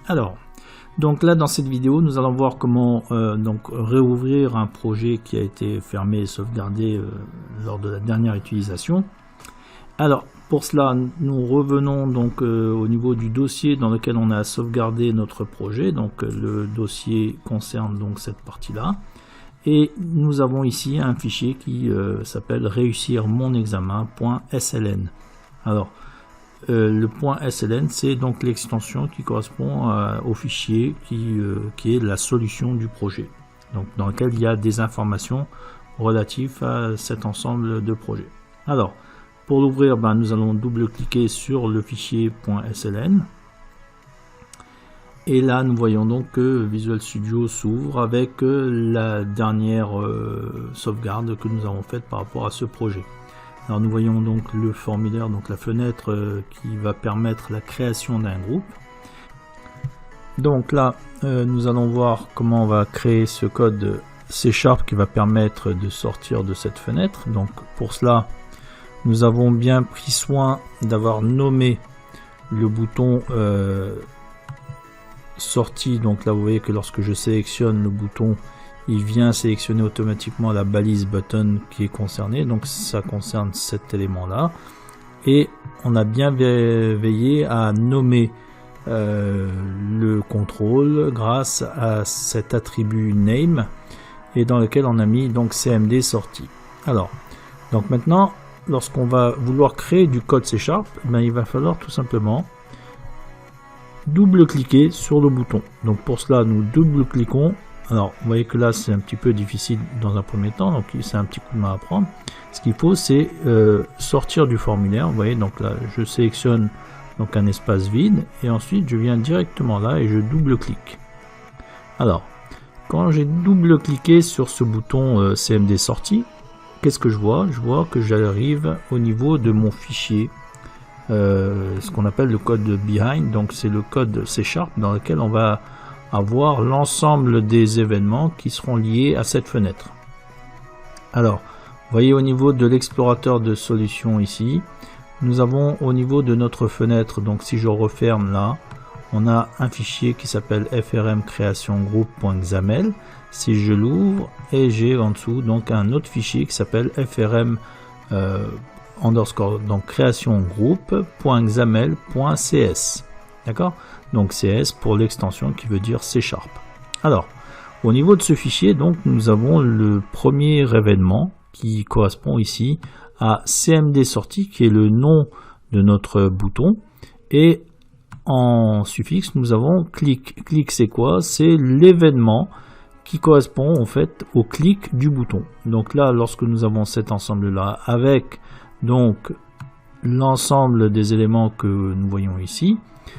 Alors, donc là dans cette vidéo, nous allons voir comment donc réouvrir un projet qui a été fermé et sauvegardé lors de la dernière utilisation. Alors, pour cela, nous revenons donc au niveau du dossier dans lequel on a sauvegardé notre projet. Donc le dossier concerne donc cette partie-là. Et nous avons ici un fichier qui s'appelle réussir mon examen.sln. Alors, le .sln, c'est donc l'extension qui correspond au fichier qui est la solution du projet. Donc, dans lequel il y a des informations relatives à cet ensemble de projets. Alors, pour l'ouvrir, nous allons double-cliquer sur le fichier .sln. Et là, nous voyons donc que Visual Studio s'ouvre avec la dernière sauvegarde que nous avons faite par rapport à ce projet. Alors, nous voyons donc le formulaire, donc la fenêtre qui va permettre la création d'un groupe. Donc là, nous allons voir comment on va créer ce code C# qui va permettre de sortir de cette fenêtre. Donc, pour cela, nous avons bien pris soin d'avoir nommé le bouton sortie. Donc là vous voyez que lorsque je sélectionne le bouton, il vient sélectionner automatiquement la balise button qui est concernée. Donc ça concerne cet élément là, et on a bien veillé à nommer le contrôle grâce à cet attribut name, et dans lequel on a mis donc cmd sortie. Alors donc maintenant, lorsqu'on va vouloir créer du code C#, il va falloir tout simplement double-cliquer sur le bouton. Donc pour cela, nous double-cliquons. Alors, vous voyez que là, c'est un petit peu difficile dans un premier temps, donc c'est un petit coup de main à prendre. Ce qu'il faut, c'est sortir du formulaire. Vous voyez, donc là, je sélectionne donc un espace vide, et ensuite, je viens directement là et je double-clique. Alors, quand j'ai double-cliqué sur ce bouton CMD sortie, qu'est-ce que je vois? Je vois que j'arrive au niveau de mon fichier, ce qu'on appelle le code behind. Donc c'est le code C# dans lequel on va avoir l'ensemble des événements qui seront liés à cette fenêtre. Alors, vous voyez au niveau de l'explorateur de solutions ici, nous avons au niveau de notre fenêtre, donc si je referme là, on a un fichier qui s'appelle frm création group.xaml. Si je l'ouvre, et j'ai en dessous donc un autre fichier qui s'appelle frm underscore donc création group.xaml.cs. D'accord? Donc CS pour l'extension qui veut dire C#. Alors, au niveau de ce fichier, donc nous avons le premier événement qui correspond ici à cmd sortie, qui est le nom de notre bouton, et en suffixe nous avons clic. Clic, c'est quoi? C'est l'événement qui correspond en fait au clic du bouton. Donc là, lorsque nous avons cet ensemble là avec donc l'ensemble des éléments que nous voyons ici,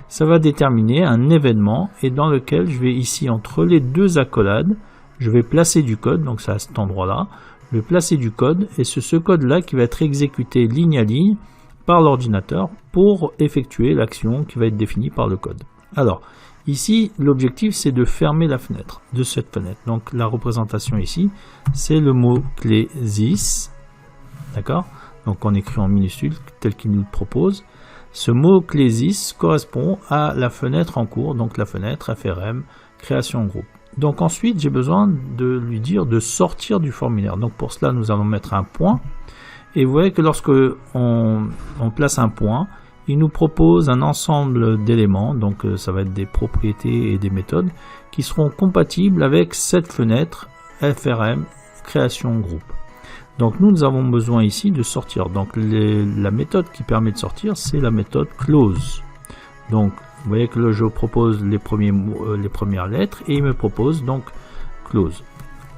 ça va déterminer un événement, et dans lequel je vais ici entre les deux accolades, je vais placer du code. Donc c'est à cet endroit là, je vais placer du code, et c'est ce code là qui va être exécuté ligne à ligne par l'ordinateur pour effectuer l'action qui va être définie par le code. Alors ici, l'objectif, c'est de fermer la fenêtre, de cette fenêtre. Donc, la représentation ici, c'est le mot-clé this. D'accord? Donc, on écrit en minuscule, tel qu'il nous le propose. Ce mot-clé this correspond à la fenêtre en cours, donc la fenêtre FRM création groupe. Donc, ensuite, j'ai besoin de lui dire de sortir du formulaire. Donc, pour cela, nous allons mettre un point. Et vous voyez que lorsque on place un point, il nous propose un ensemble d'éléments, donc ça va être des propriétés et des méthodes qui seront compatibles avec cette fenêtre FRM création groupe. Donc nous avons besoin ici de sortir. Donc la méthode qui permet de sortir, c'est la méthode close. Donc vous voyez que là je propose les premières lettres, et il me propose donc close.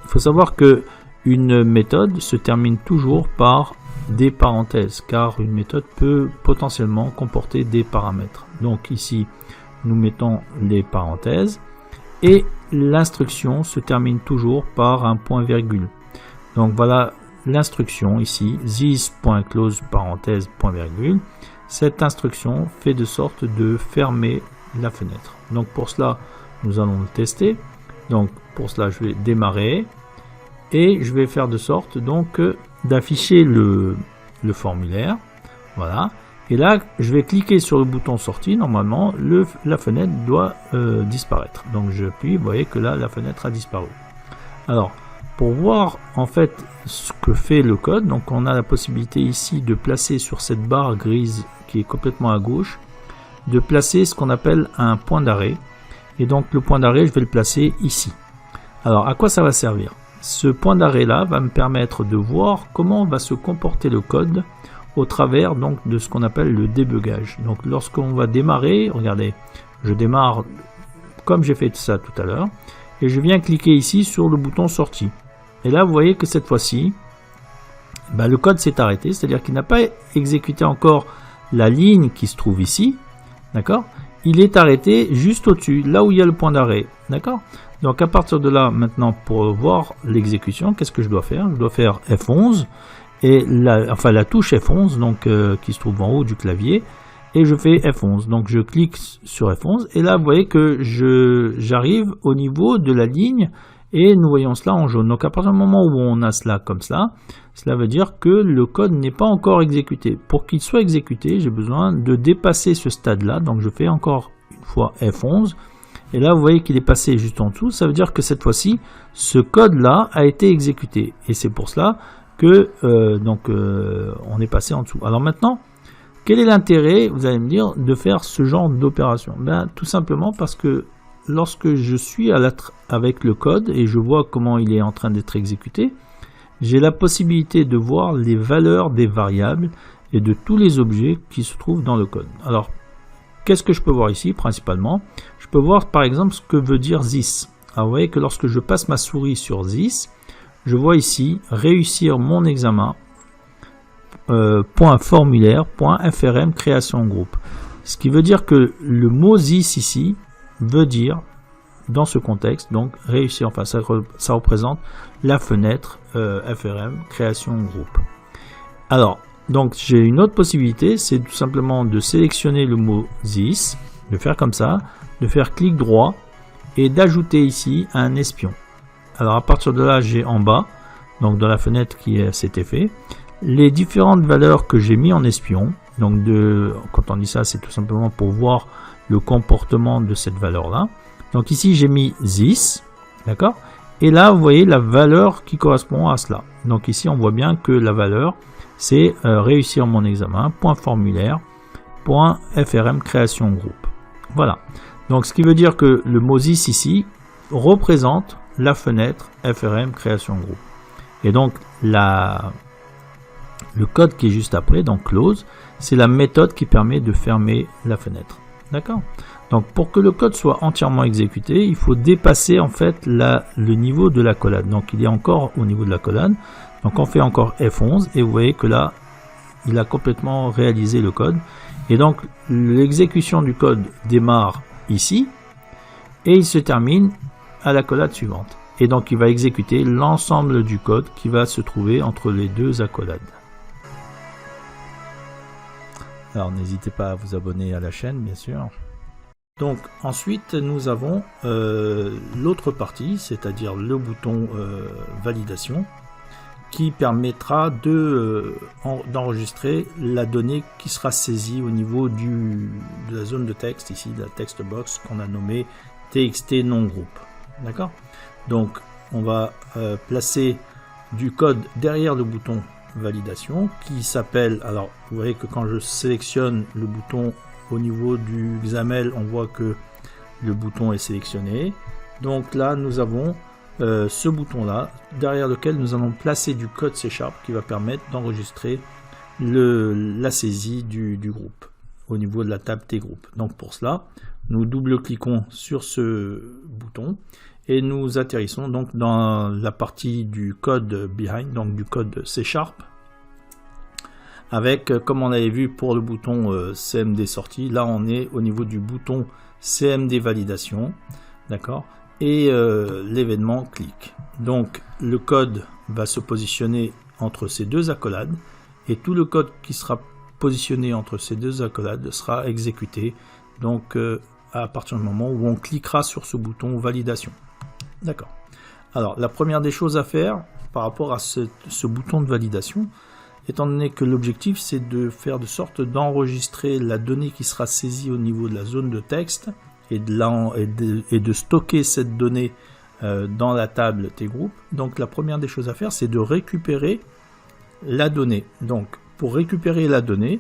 Il faut savoir que une méthode se termine toujours par des parenthèses, car une méthode peut potentiellement comporter des paramètres. Donc ici, nous mettons les parenthèses, et l'instruction se termine toujours par un point virgule. Donc voilà l'instruction ici, this.close parenthèse point virgule. Cette instruction fait de sorte de fermer la fenêtre. Donc pour cela, nous allons le tester. Donc pour cela, je vais démarrer, et je vais faire de sorte donc d'afficher le formulaire. Voilà. Et là, je vais cliquer sur le bouton sortie. Normalement, la fenêtre doit disparaître. Donc j'appuie, vous voyez que là, la fenêtre a disparu. Alors, pour voir en fait ce que fait le code, donc on a la possibilité ici de placer sur cette barre grise qui est complètement à gauche, de placer ce qu'on appelle un point d'arrêt. Et donc le point d'arrêt, je vais le placer ici. Alors, à quoi ça va servir? Ce point d'arrêt là va me permettre de voir comment va se comporter le code au travers donc de ce qu'on appelle le débugage. Donc lorsqu'on va démarrer, regardez, je démarre comme j'ai fait ça tout à l'heure, et je viens cliquer ici sur le bouton sortie. Et là vous voyez que cette fois-ci, le code s'est arrêté, c'est-à-dire qu'il n'a pas exécuté encore la ligne qui se trouve ici, d'accord? Il est arrêté juste au-dessus, là où il y a le point d'arrêt, d'accord? Donc à partir de là, maintenant, pour voir l'exécution, qu'est-ce que je dois faire? Je dois faire F11, et la touche F11, donc qui se trouve en haut du clavier, et je fais F11. Donc je clique sur F11, et là vous voyez que j'arrive au niveau de la ligne, et nous voyons cela en jaune. Donc à partir du moment où on a cela comme cela veut dire que le code n'est pas encore exécuté. Pour qu'il soit exécuté, j'ai besoin de dépasser ce stade-là. Donc je fais encore une fois F11. Et là, vous voyez qu'il est passé juste en dessous. Ça veut dire que cette fois-ci, ce code-là a été exécuté. Et c'est pour cela que on est passé en dessous. Alors maintenant, quel est l'intérêt, vous allez me dire, de faire ce genre d'opération? Tout simplement parce que lorsque je suis avec le code et je vois comment il est en train d'être exécuté, j'ai la possibilité de voir les valeurs des variables et de tous les objets qui se trouvent dans le code. Alors, qu'est-ce que je peux voir ici principalement? Je peux voir par exemple ce que veut dire this. Alors, vous voyez que lorsque je passe ma souris sur this, je vois ici réussir mon examen, .formulaire.frm création groupe. Ce qui veut dire que le mot this ici veut dire, dans ce contexte, donc réussir, enfin ça représente la fenêtre FRM création groupe. Alors, donc j'ai une autre possibilité, c'est tout simplement de sélectionner le mot this, de faire comme ça, de faire clic droit et d'ajouter ici un espion. Alors à partir de là, j'ai en bas, donc dans la fenêtre qui est cet effet, les différentes valeurs que j'ai mis en espion. Donc quand on dit ça, c'est tout simplement pour voir le comportement de cette valeur là. Donc ici j'ai mis this, d'accord, et là vous voyez la valeur qui correspond à cela. Donc ici on voit bien que la valeur c'est réussir mon examen, .formulaire.frm création groupe. Voilà, donc ce qui veut dire que le mot this ici représente la fenêtre FRM création groupe. Et donc le code qui est juste après, donc close, c'est la méthode qui permet de fermer la fenêtre. D'accord? Donc pour que le code soit entièrement exécuté, il faut dépasser en fait le niveau de l'accolade. Donc il est encore au niveau de l'accolade. Donc on fait encore F11 et vous voyez que là, il a complètement réalisé le code. Et donc l'exécution du code démarre ici et il se termine à l'accolade suivante. Et donc il va exécuter l'ensemble du code qui va se trouver entre les deux accolades. Alors n'hésitez pas à vous abonner à la chaîne bien sûr. Donc ensuite nous avons l'autre partie, c'est-à-dire le bouton validation qui permettra d'enregistrer la donnée qui sera saisie au niveau de la zone de texte, ici de la text box qu'on a nommée txt non groupe. D'accord? Donc on va placer du code derrière le bouton validation qui s'appelle, alors vous voyez que quand je sélectionne le bouton au niveau du XAML, on voit que le bouton est sélectionné. Donc là nous avons ce bouton là derrière lequel nous allons placer du code C# qui va permettre d'enregistrer la saisie du groupe au niveau de la table T groupe. Donc pour cela nous double-cliquons sur ce bouton et nous atterrissons donc dans la partie du code behind, donc du code C#, avec, comme on avait vu pour le bouton CMD sortie, là on est au niveau du bouton CMD validation, d'accord, et l'événement clic. Donc le code va se positionner entre ces deux accolades, et tout le code qui sera positionné entre ces deux accolades sera exécuté, donc à partir du moment où on cliquera sur ce bouton validation. D'accord. Alors la première des choses à faire par rapport à ce bouton de validation, étant donné que l'objectif c'est de faire de sorte d'enregistrer la donnée qui sera saisie au niveau de la zone de texte et de stocker cette donnée dans la table tgroup. Donc la première des choses à faire, c'est de récupérer la donnée. Donc pour récupérer la donnée,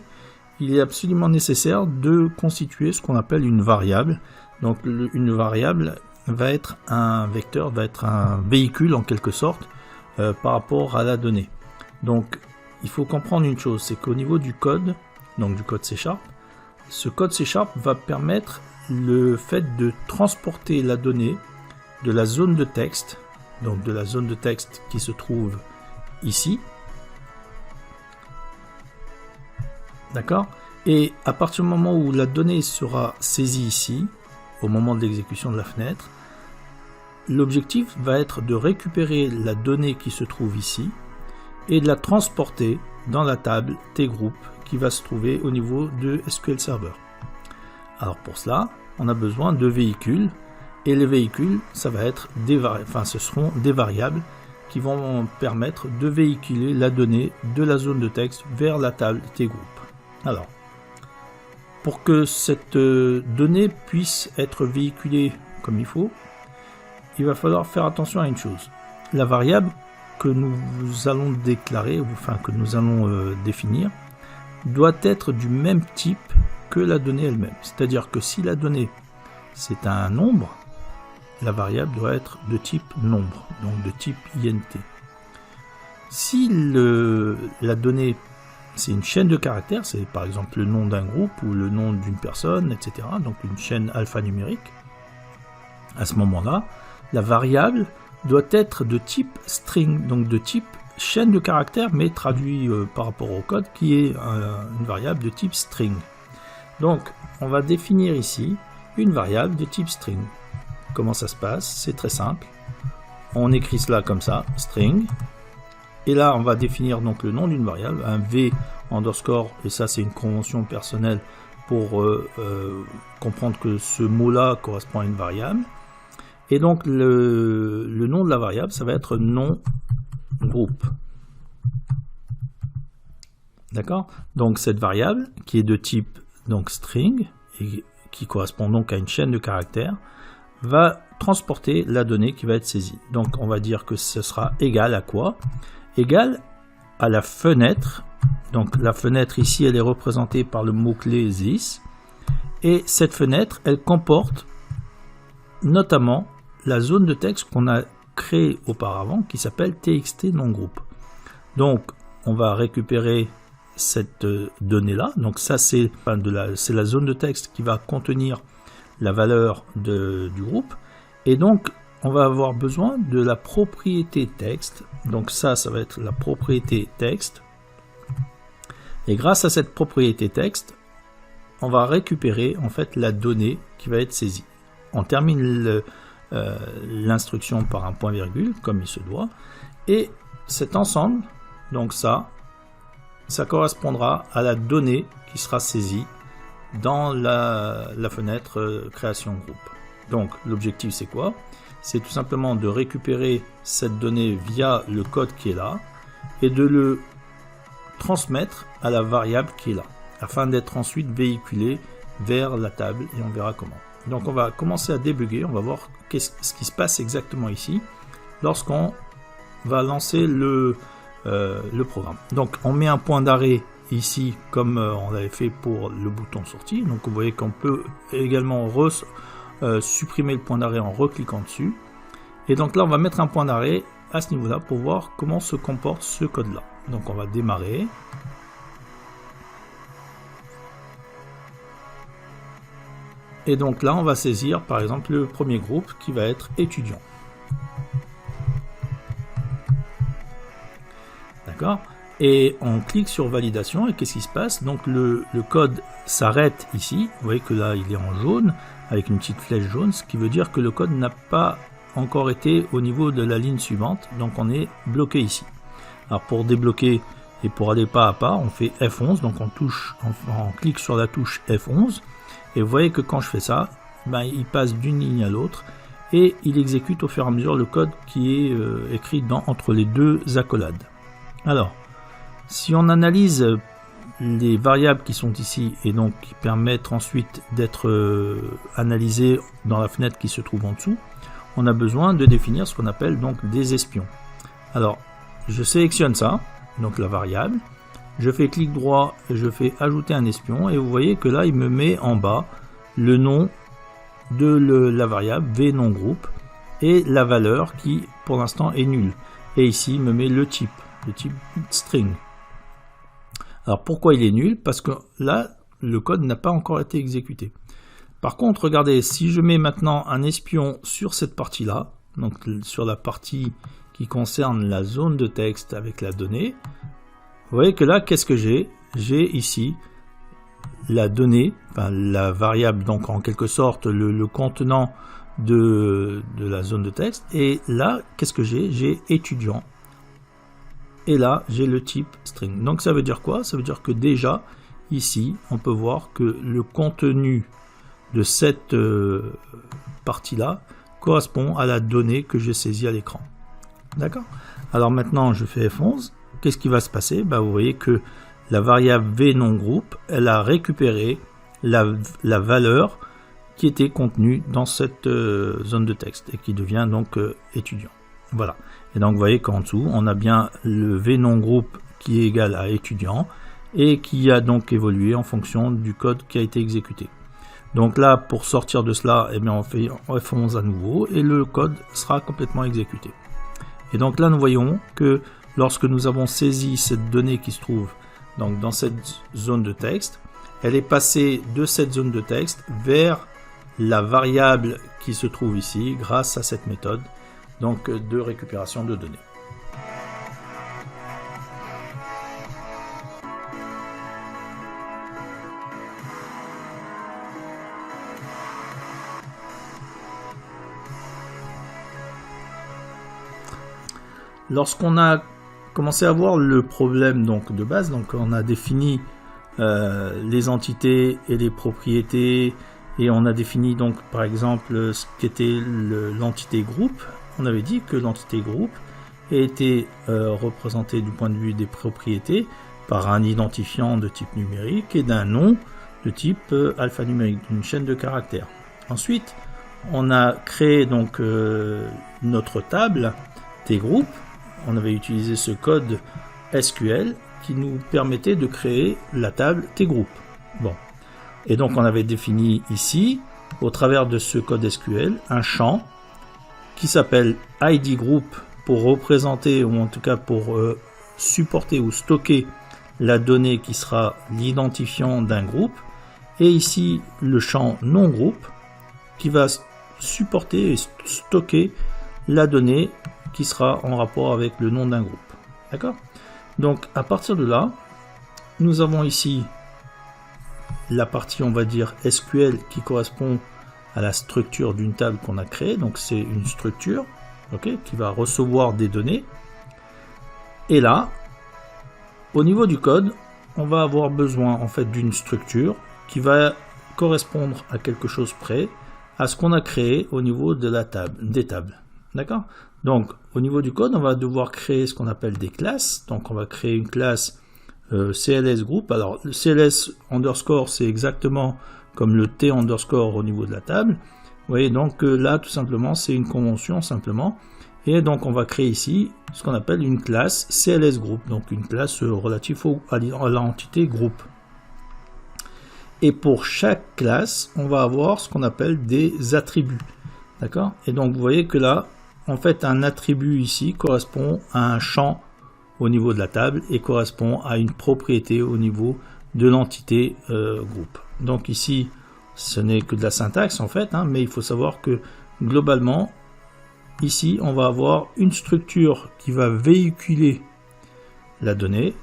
il est absolument nécessaire de constituer ce qu'on appelle une variable. Donc une variable va être un vecteur, va être un véhicule en quelque sorte par rapport à la donnée. Donc il faut comprendre une chose, c'est qu'au niveau du code, donc du code C#, ce code C# va permettre le fait de transporter la donnée de la zone de texte, donc de la zone de texte qui se trouve ici, d'accord, et à partir du moment où la donnée sera saisie ici, au moment de l'exécution de la fenêtre, l'objectif va être de récupérer la donnée qui se trouve ici et de la transporter dans la table tgroup qui va se trouver au niveau de SQL Server. Alors pour cela, on a besoin de véhicules, et les véhicules, ça va être ce seront des variables qui vont permettre de véhiculer la donnée de la zone de texte vers la table tgroup. Alors, pour que cette donnée puisse être véhiculée comme il faut, il va falloir faire attention à une chose. La variable que nous allons déclarer, enfin que nous allons définir, doit être du même type que la donnée elle-même. C'est-à-dire que si la donnée c'est un nombre, la variable doit être de type nombre, donc de type int. Si la donnée c'est une chaîne de caractères, c'est par exemple le nom d'un groupe ou le nom d'une personne, etc. Donc une chaîne alphanumérique. À ce moment-là, la variable doit être de type string, donc de type chaîne de caractères, mais traduit par rapport au code, qui est une variable de type string. Donc, on va définir ici une variable de type string. Comment ça se passe? C'est très simple. On écrit cela comme ça, string. Et là, on va définir donc le nom d'une variable, un v underscore, et ça c'est une convention personnelle pour comprendre que ce mot-là correspond à une variable. Et donc le nom de la variable, ça va être nom groupe. D'accord? Donc cette variable, qui est de type donc string, et qui correspond donc à une chaîne de caractères, va transporter la donnée qui va être saisie. Donc on va dire que ce sera égal à quoi? Égal à la fenêtre. Donc la fenêtre ici, elle est représentée par le mot-clé this. Et cette fenêtre, elle comporte notamment la zone de texte qu'on a créée auparavant, qui s'appelle txt non-groupe. Donc on va récupérer cette donnée-là. Donc ça, c'est la zone de texte qui va contenir la valeur du groupe. Et donc, on va avoir besoin de la propriété texte. Donc ça va être la propriété texte. Et grâce à cette propriété texte, on va récupérer en fait la donnée qui va être saisie. On termine l'instruction par un point virgule, comme il se doit. Et cet ensemble, donc ça correspondra à la donnée qui sera saisie dans la fenêtre création groupe. Donc l'objectif c'est quoi? C'est tout simplement de récupérer cette donnée via le code qui est là et de le transmettre à la variable qui est là, afin d'être ensuite véhiculé vers la table, et on verra comment. Donc on va commencer à débugger, on va voir ce qui se passe exactement ici lorsqu'on va lancer le programme. Donc on met un point d'arrêt ici comme on l'avait fait pour le bouton sortie. Donc vous voyez qu'on peut également supprimer le point d'arrêt en recliquant dessus. Et donc là on va mettre un point d'arrêt à ce niveau là pour voir comment se comporte ce code là. Donc on va démarrer. Et donc là on va saisir par exemple le premier groupe qui va être étudiant. D'accord? Et on clique sur validation et qu'est-ce qui se passe? Donc le code s'arrête ici. Vous voyez que là il est en jaune avec une petite flèche jaune, ce qui veut dire que le code n'a pas encore été au niveau de la ligne suivante, donc on est bloqué ici. Alors pour débloquer et pour aller pas à pas, on fait F11, donc on clique sur la touche F11 et vous voyez que quand je fais ça, ben, il passe d'une ligne à l'autre et il exécute au fur et à mesure le code qui est écrit entre les deux accolades. Alors Si on analyse les variables qui sont ici et donc qui permettent ensuite d'être analysées dans la fenêtre qui se trouve en dessous, on a besoin de définir ce qu'on appelle donc des espions. Alors, je sélectionne ça, donc la variable, je fais clic droit, je fais ajouter un espion et vous voyez que là il me met en bas le nom de la variable v non groupe et la valeur qui pour l'instant est nulle. Et ici il me met le type string. Alors pourquoi il est nul? Parce que là le code n'a pas encore été exécuté. Par contre, regardez, si je mets maintenant un espion sur cette partie là, donc sur la partie qui concerne la zone de texte avec la donnée, vous voyez que là, qu'est-ce que j'ai? J'ai ici la donnée, enfin la variable, donc en quelque sorte le contenant de la zone de texte. Et là, qu'est-ce que j'ai? J'ai étudiant. Et là, j'ai le type string. Donc ça veut dire quoi? Ça veut dire que déjà, ici, on peut voir que le contenu de cette partie-là correspond à la donnée que j'ai saisie à l'écran. D'accord? Alors maintenant, je fais F11. Qu'est-ce qui va se passer? Vous voyez que la variable v non groupe, elle a récupéré la valeur qui était contenue dans cette zone de texte et qui devient donc étudiant. Voilà. Et donc vous voyez qu'en dessous, on a bien le v non groupe qui est égal à étudiant et qui a donc évolué en fonction du code qui a été exécuté. Donc là, pour sortir de cela, eh bien, on fait F11 à nouveau et le code sera complètement exécuté. Et donc là, nous voyons que lorsque nous avons saisi cette donnée qui se trouve donc dans cette zone de texte, elle est passée de cette zone de texte vers la variable qui se trouve ici grâce à cette méthode donc de récupération de données. Lorsqu'on a commencé à voir le problème donc de base, donc on a défini les entités et les propriétés et on a défini donc par exemple ce qu'était l'entité groupe. On avait dit que l'entité groupe était représentée du point de vue des propriétés par un identifiant de type numérique et d'un nom de type alphanumérique, d'une chaîne de caractères. Ensuite, on a créé donc notre table T-groupe. On avait utilisé ce code SQL qui nous permettait de créer la table T-groupe. Bon. Et donc on avait défini ici, au travers de ce code SQL, un champ qui s'appelle ID group pour représenter, ou en tout cas pour supporter ou stocker la donnée qui sera l'identifiant d'un groupe. Et ici, le champ non groupe qui va supporter et stocker la donnée qui sera en rapport avec le nom d'un groupe. D'accord? Donc à partir de là, nous avons ici la partie, on va dire, SQL qui correspond à la structure d'une table qu'on a créée. Donc c'est une structure, okay, qui va recevoir des données. Et là, au niveau du code, on va avoir besoin en fait d'une structure qui va correspondre à quelque chose près à ce qu'on a créé au niveau de la table, des tables. D'accord? Donc, au niveau du code, on va devoir créer ce qu'on appelle des classes. Donc, on va créer une classe CLS group. Alors, le CLS underscore, c'est exactement comme le T underscore au niveau de la table. Vous voyez, donc là, tout simplement, c'est une convention, simplement. Et donc, on va créer ici ce qu'on appelle une classe CLS group. Donc, une classe relative à l'entité groupe. Et pour chaque classe, on va avoir ce qu'on appelle des attributs. D'accord? Et donc, vous voyez que là, en fait, un attribut ici correspond à un champ au niveau de la table et correspond à une propriété au niveau de l'entité groupe. Donc ici, ce n'est que de la syntaxe en fait, hein, mais il faut savoir que globalement, ici, on va avoir une structure qui va véhiculer la donnée.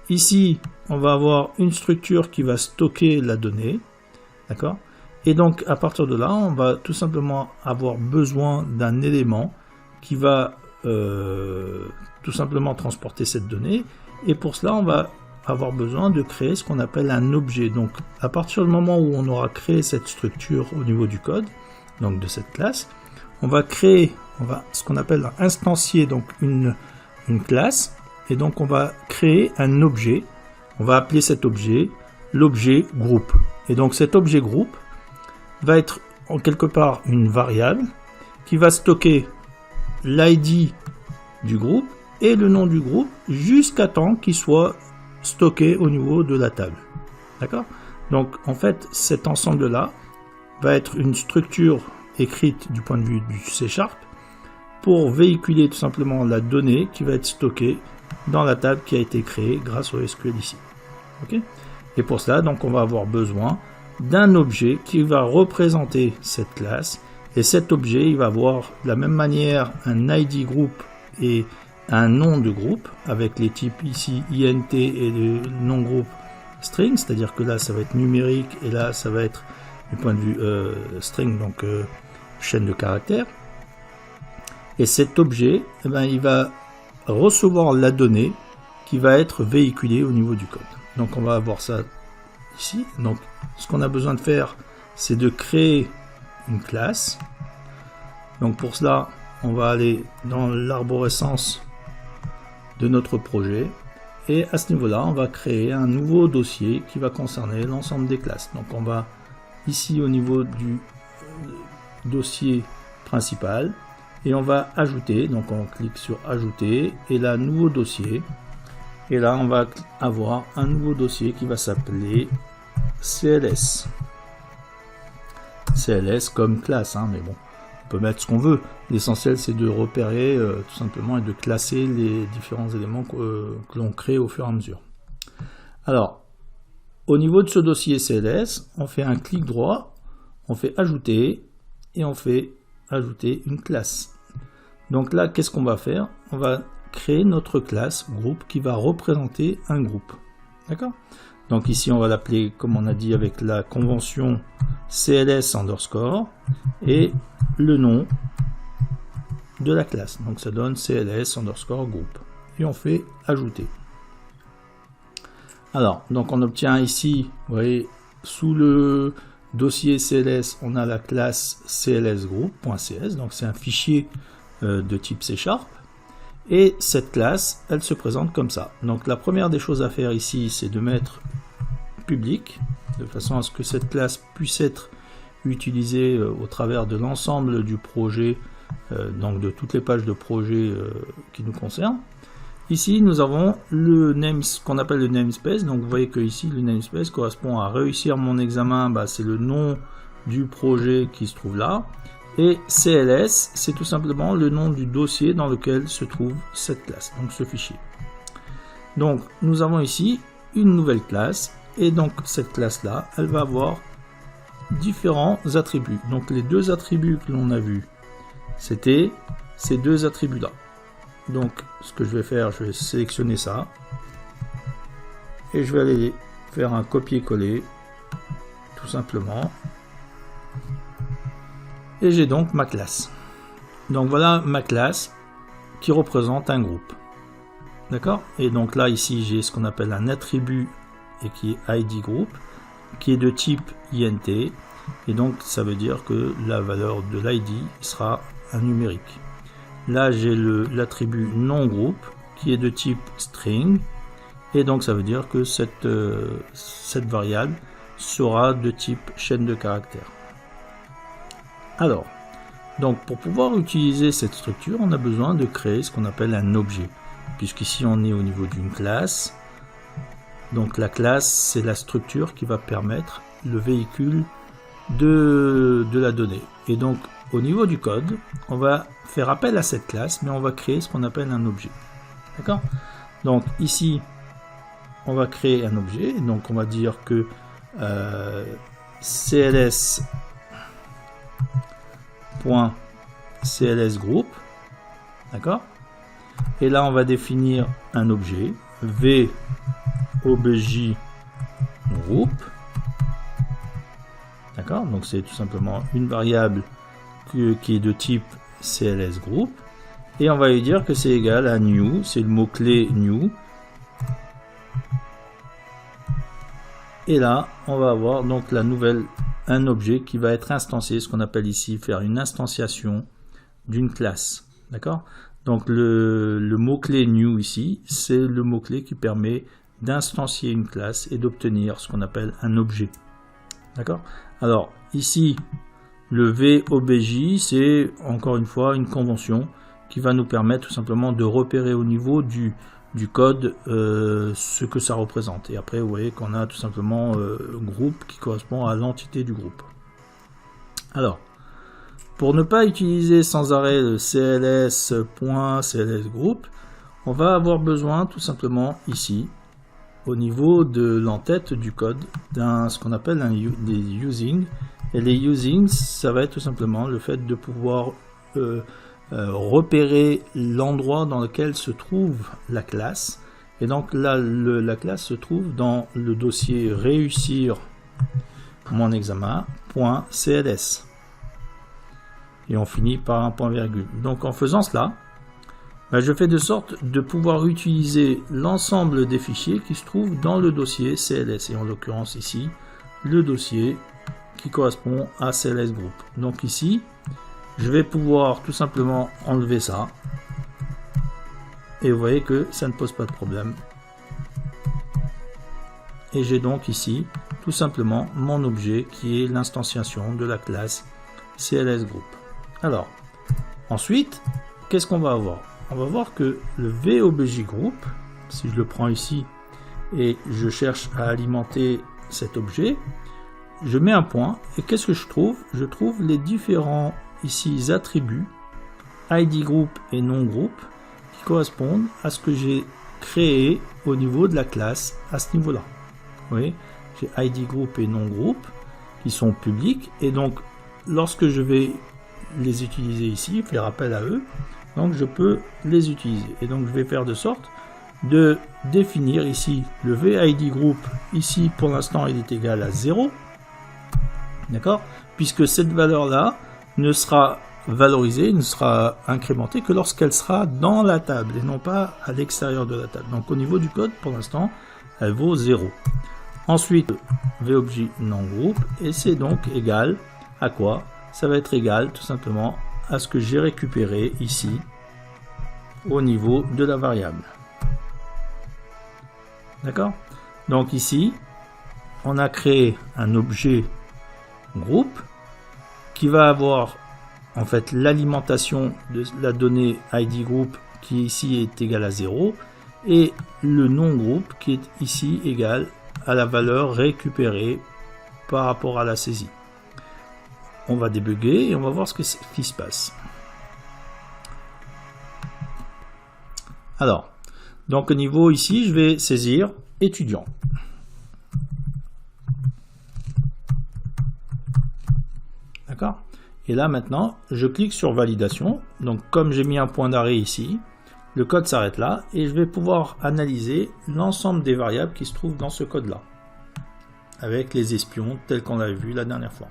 Ici, on va avoir une structure qui va stocker la donnée. D'accord ? Et donc, à partir de là, on va tout simplement avoir besoin d'un élément qui va tout simplement transporter cette donnée. Et pour cela, on va avoir besoin de créer ce qu'on appelle un objet. Donc, à partir du moment où on aura créé cette structure au niveau du code, donc de cette classe, on va créer, ce qu'on appelle instancier donc une classe. et donc on va créer un objet. On va appeler cet objet l'objet groupe. Et donc cet objet groupe va être en quelque part une variable qui va stocker l'ID du groupe et le nom du groupe jusqu'à temps qu'il soit stocké au niveau de la table. D'accord? Donc en fait cet ensemble là va être une structure écrite du point de vue du C# pour véhiculer tout simplement la donnée qui va être stockée dans la table qui a été créée grâce au SQL ici. Okay? Et pour cela, donc, on va avoir besoin d'un objet qui va représenter cette classe. Et cet objet, il va avoir de la même manière un ID groupe et un nom de groupe avec les types ici int et le nom groupe string. C'est-à-dire que là, ça va être numérique et là, ça va être du point de vue string, donc chaîne de caractères. Et cet objet, eh ben, il va recevoir la donnée qui va être véhiculée au niveau du code. Donc on va avoir ça ici. Donc ce qu'on a besoin de faire, c'est de créer une classe. Donc pour cela, on va aller dans l'arborescence de notre projet. Et à ce niveau-là, on va créer un nouveau dossier qui va concerner l'ensemble des classes. Donc on va ici au niveau du dossier principal. Et on va ajouter, donc on clique sur ajouter, et là nouveau dossier, et là on va avoir un nouveau dossier qui va s'appeler CLS. CLS comme classe, hein, mais bon, on peut mettre ce qu'on veut. L'essentiel c'est de repérer tout simplement et de classer les différents éléments que l'on crée au fur et à mesure. Alors, au niveau de ce dossier CLS, on fait un clic droit, on fait ajouter, et on fait ajouter une classe. Donc là, qu'est-ce qu'on va faire? On va créer notre classe groupe qui va représenter un groupe. D'accord? Donc ici, on va l'appeler, comme on a dit avec la convention CLS underscore et le nom de la classe. Donc ça donne CLS underscore groupe. Et on fait ajouter. Alors, donc on obtient ici, vous voyez, sous le dossier CLS, on a la classe clsgroup.cs, donc c'est un fichier de type C#. Et cette classe, elle se présente comme ça. Donc la première des choses à faire ici, c'est de mettre public, de façon à ce que cette classe puisse être utilisée au travers de l'ensemble du projet, donc de toutes les pages de projet qui nous concernent. Ici, nous avons le ce qu'on appelle le namespace. Donc, vous voyez que ici, le namespace correspond à réussir mon examen. Bah, c'est le nom du projet qui se trouve là. Et CLS, c'est tout simplement le nom du dossier dans lequel se trouve cette classe, donc ce fichier. Donc, nous avons ici une nouvelle classe. Et donc, cette classe-là, elle va avoir différents attributs. Donc, les deux attributs que l'on a vus, c'était ces deux attributs-là. Donc, ce que je vais faire, je vais sélectionner ça et je vais aller faire un copier-coller tout simplement. Et j'ai donc ma classe. Donc voilà ma classe qui représente un groupe. D'accord? Et donc là, ici, j'ai ce qu'on appelle un attribut et qui est ID group, qui est de type int. Et donc, ça veut dire que la valeur de l'ID sera un numérique. Là, j'ai l'attribut non groupe qui est de type string. Et donc, ça veut dire que cette variable sera de type chaîne de caractères. Alors, donc pour pouvoir utiliser cette structure, on a besoin de créer ce qu'on appelle un objet. Puisqu'ici, on est au niveau d'une classe. Donc, la classe, c'est la structure qui va permettre le véhicule de la donnée. Et donc, au niveau du code, on va faire appel à cette classe, mais on va créer ce qu'on appelle un objet. D'accord? Donc ici, on va créer un objet. Donc on va dire que cls.clsgroup. D'accord? Et là, on va définir un objet, vobj group. D'accord? Donc c'est tout simplement une variable qui est de type clsgroup, et on va lui dire que c'est égal à new, c'est le mot-clé new, et là on va avoir donc un objet qui va être instancié, ce qu'on appelle ici faire une instantiation d'une classe. D'accord? Donc le mot-clé new ici, c'est le mot-clé qui permet d'instancier une classe et d'obtenir ce qu'on appelle un objet. D'accord? Alors ici, le VOBJ, c'est encore une fois une convention qui va nous permettre tout simplement de repérer au niveau du code ce que ça représente. Et après, vous voyez qu'on a tout simplement groupe qui correspond à l'entité du groupe. Alors, pour ne pas utiliser sans arrêt le cls.clsgroup, on va avoir besoin tout simplement ici, au niveau de l'entête du code, d'un ce qu'on appelle des using. Et les usings, ça va être tout simplement le fait de pouvoir repérer l'endroit dans lequel se trouve la classe. Et donc là, la classe se trouve dans le dossier réussir mon examen.cls. Et on finit par un point virgule. Donc en faisant cela, je fais de sorte de pouvoir utiliser l'ensemble des fichiers qui se trouvent dans le dossier CLS. Et en l'occurrence ici, le dossier qui correspond à CLS Group. Donc ici, je vais pouvoir tout simplement enlever ça. Et vous voyez que ça ne pose pas de problème. Et j'ai donc ici tout simplement mon objet qui est l'instanciation de la classe CLS Group. Alors, ensuite, qu'est-ce qu'on va avoir? On va voir que le VOBJ Group, si je le prends ici et je cherche à alimenter cet objet, je mets un point et qu'est-ce que je trouve? Je trouve les différents ici attributs ID Group et non Group qui correspondent à ce que j'ai créé au niveau de la classe à ce niveau-là. Vous voyez, j'ai ID Group et non Group qui sont publics et donc lorsque je vais les utiliser ici, faire appel à eux, donc je peux les utiliser. Et donc je vais faire de sorte de définir ici le VID Group. Ici pour l'instant il est égal à 0. D'accord? Puisque cette valeur-là ne sera valorisée, ne sera incrémentée que lorsqu'elle sera dans la table et non pas à l'extérieur de la table. Donc au niveau du code, pour l'instant, elle vaut 0. Ensuite, VOBJ non group, et c'est donc égal à quoi? Ça va être égal tout simplement à ce que j'ai récupéré ici au niveau de la variable. D'accord? Donc ici, on a créé un objet groupe qui va avoir en fait l'alimentation de la donnée ID group qui ici est égal à 0 et le non groupe qui est ici égal à la valeur récupérée par rapport à la saisie. On va débugger et on va voir ce qui se passe. Alors, donc au niveau ici, je vais saisir étudiant. D'accord? Et là maintenant, je clique sur validation. Donc comme j'ai mis un point d'arrêt ici, le code s'arrête là et je vais pouvoir analyser l'ensemble des variables qui se trouvent dans ce code-là, avec les espions tels qu'on l'avait vu la dernière fois.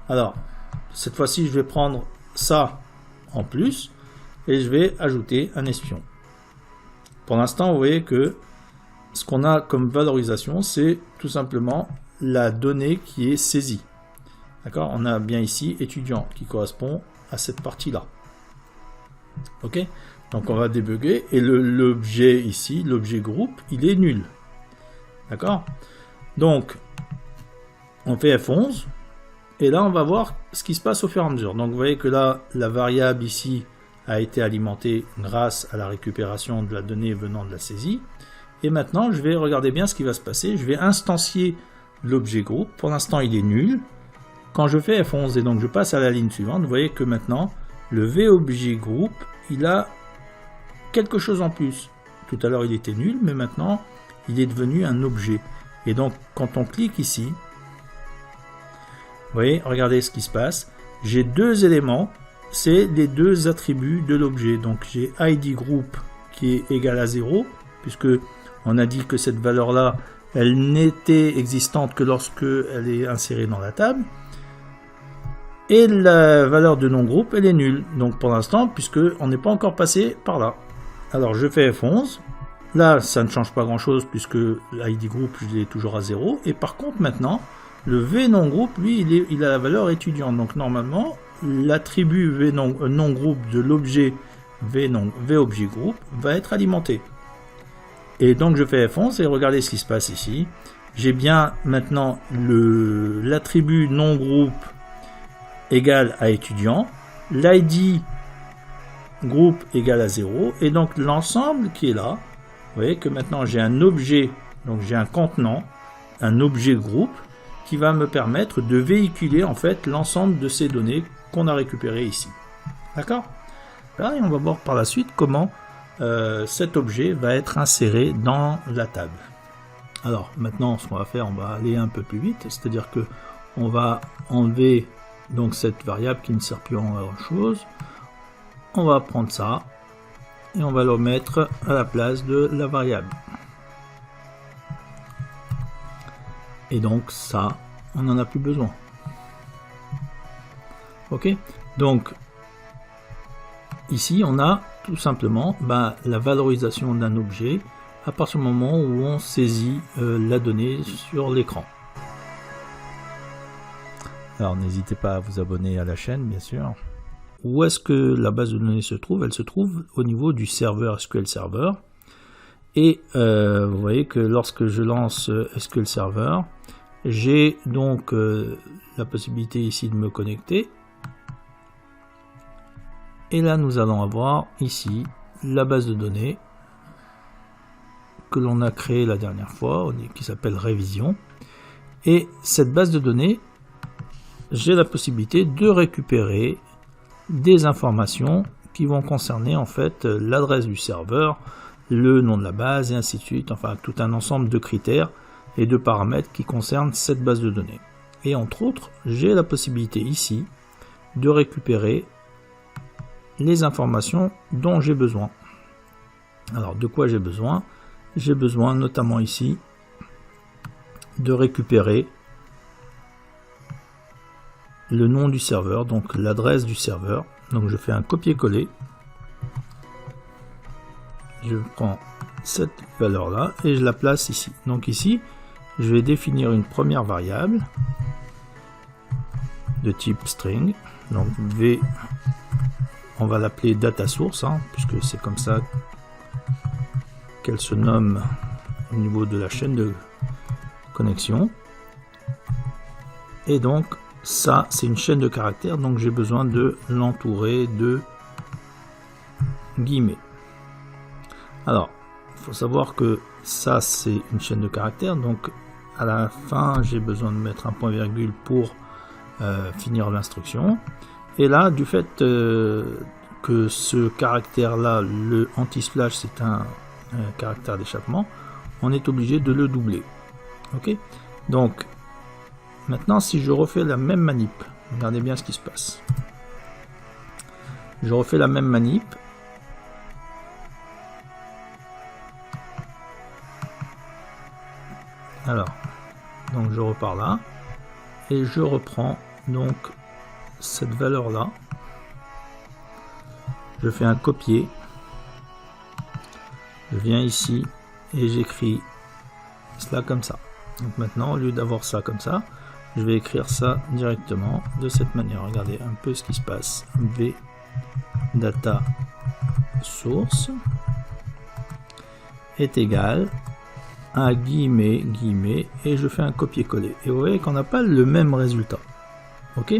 Alors, cette fois-ci, je vais prendre ça en plus et je vais ajouter un espion. Pour l'instant, vous voyez que ce qu'on a comme valorisation, c'est tout simplement la donnée qui est saisie. D'accord? On a bien ici étudiant qui correspond à cette partie-là. Ok? Donc on va débugger et l'objet ici, l'objet groupe, il est nul. D'accord? Donc, on fait F11. Et là, on va voir ce qui se passe au fur et à mesure. Donc, vous voyez que là, la variable ici a été alimentée grâce à la récupération de la donnée venant de la saisie. Et maintenant, je vais regarder bien ce qui va se passer. Je vais instancier l'objet groupe. Pour l'instant, il est nul. Quand je fais F11 et donc je passe à la ligne suivante, vous voyez que maintenant, le VOBJ group, il a quelque chose en plus. Tout à l'heure, il était nul, mais maintenant, il est devenu un objet. Et donc, quand on clique ici, vous voyez, regardez ce qui se passe. J'ai deux éléments, c'est les deux attributs de l'objet. Donc j'ai ID group qui est égal à 0, puisque on a dit que cette valeur-là, elle n'était existante que lorsque elle est insérée dans la table. Et la valeur de non-groupe, elle est nulle. Donc pour l'instant, puisque on n'est pas encore passé par là. Alors je fais F11. Là, ça ne change pas grand-chose, puisque l'ID group, je l'ai toujours à 0. Et par contre, maintenant, le V non-groupe, lui, il a la valeur étudiante. Donc normalement, l'attribut V non-groupe de l'objet VObjet group va être alimenté. Et donc je fais F11 et regardez ce qui se passe ici. J'ai bien maintenant l'attribut non groupe égal à étudiant, l'ID groupe égal à 0, et donc l'ensemble qui est là, vous voyez que maintenant j'ai un objet, donc j'ai un contenant, un objet groupe, qui va me permettre de véhiculer en fait l'ensemble de ces données qu'on a récupérées ici. D'accord? Là, et on va voir par la suite comment cet objet va être inséré dans la table. Alors maintenant, ce qu'on va faire, on va aller un peu plus vite, c'est-à-dire que on va enlever donc cette variable qui ne sert plus à grand chose. On va prendre ça et on va le mettre à la place de la variable. Et donc ça, on n'en a plus besoin. Ok, donc ici on a tout simplement la valorisation d'un objet à partir du moment où on saisit la donnée sur l'écran. Alors n'hésitez pas à vous abonner à la chaîne, bien sûr. Où est-ce que la base de données se trouve? Elle se trouve au niveau du serveur SQL Server. Et vous voyez que lorsque je lance SQL Server, j'ai donc la possibilité ici de me connecter. Et là, nous allons avoir ici la base de données que l'on a créée la dernière fois, qui s'appelle Révision. Et cette base de données, j'ai la possibilité de récupérer des informations qui vont concerner en fait l'adresse du serveur, le nom de la base et ainsi de suite, enfin tout un ensemble de critères et de paramètres qui concernent cette base de données. Et entre autres, j'ai la possibilité ici de récupérer les informations dont j'ai besoin. Alors de quoi j'ai besoin? J'ai besoin notamment ici de récupérer le nom du serveur, donc l'adresse du serveur. Donc je fais un copier-coller. Je prends cette valeur là et je la place ici. Donc ici, je vais définir une première variable de type string. Donc V, on va l'appeler data source, puisque c'est comme ça qu'elle se nomme au niveau de la chaîne de connexion. Et donc ça, c'est une chaîne de caractères, donc j'ai besoin de l'entourer de guillemets. Alors, il faut savoir que ça, c'est une chaîne de caractères, donc à la fin, j'ai besoin de mettre un point virgule pour finir l'instruction. Et là, du fait que ce caractère-là, le anti-slash, c'est un caractère d'échappement, on est obligé de le doubler. Ok, donc maintenant, si je refais la même manip, regardez bien ce qui se passe. Je refais la même manip. Alors, donc je repars là. Et je reprends donc cette valeur-là. Je fais un copier. Je viens ici et j'écris cela comme ça. Donc maintenant, au lieu d'avoir ça comme ça, je vais écrire ça directement de cette manière. Regardez un peu ce qui se passe. V data source est égal à guillemets, guillemets, et je fais un copier-coller. Et vous voyez qu'on n'a pas le même résultat. Ok?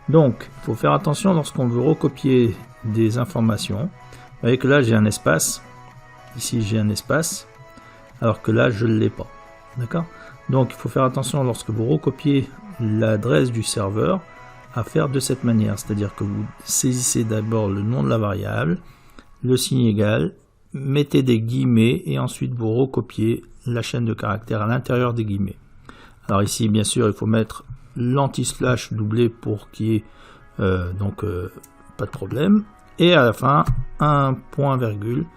Donc, il faut faire attention lorsqu'on veut recopier des informations. Vous voyez que là, j'ai un espace. Ici, j'ai un espace. Alors que là, je ne l'ai pas. D'accord? Donc, il faut faire attention lorsque vous recopiez l'adresse du serveur à faire de cette manière. C'est-à-dire que vous saisissez d'abord le nom de la variable, le signe égal, mettez des guillemets et ensuite vous recopiez la chaîne de caractères à l'intérieur des guillemets. Alors ici, bien sûr, il faut mettre l'anti-slash doublé pour qu'il y ait pas de problème. Et à la fin, un point virgule.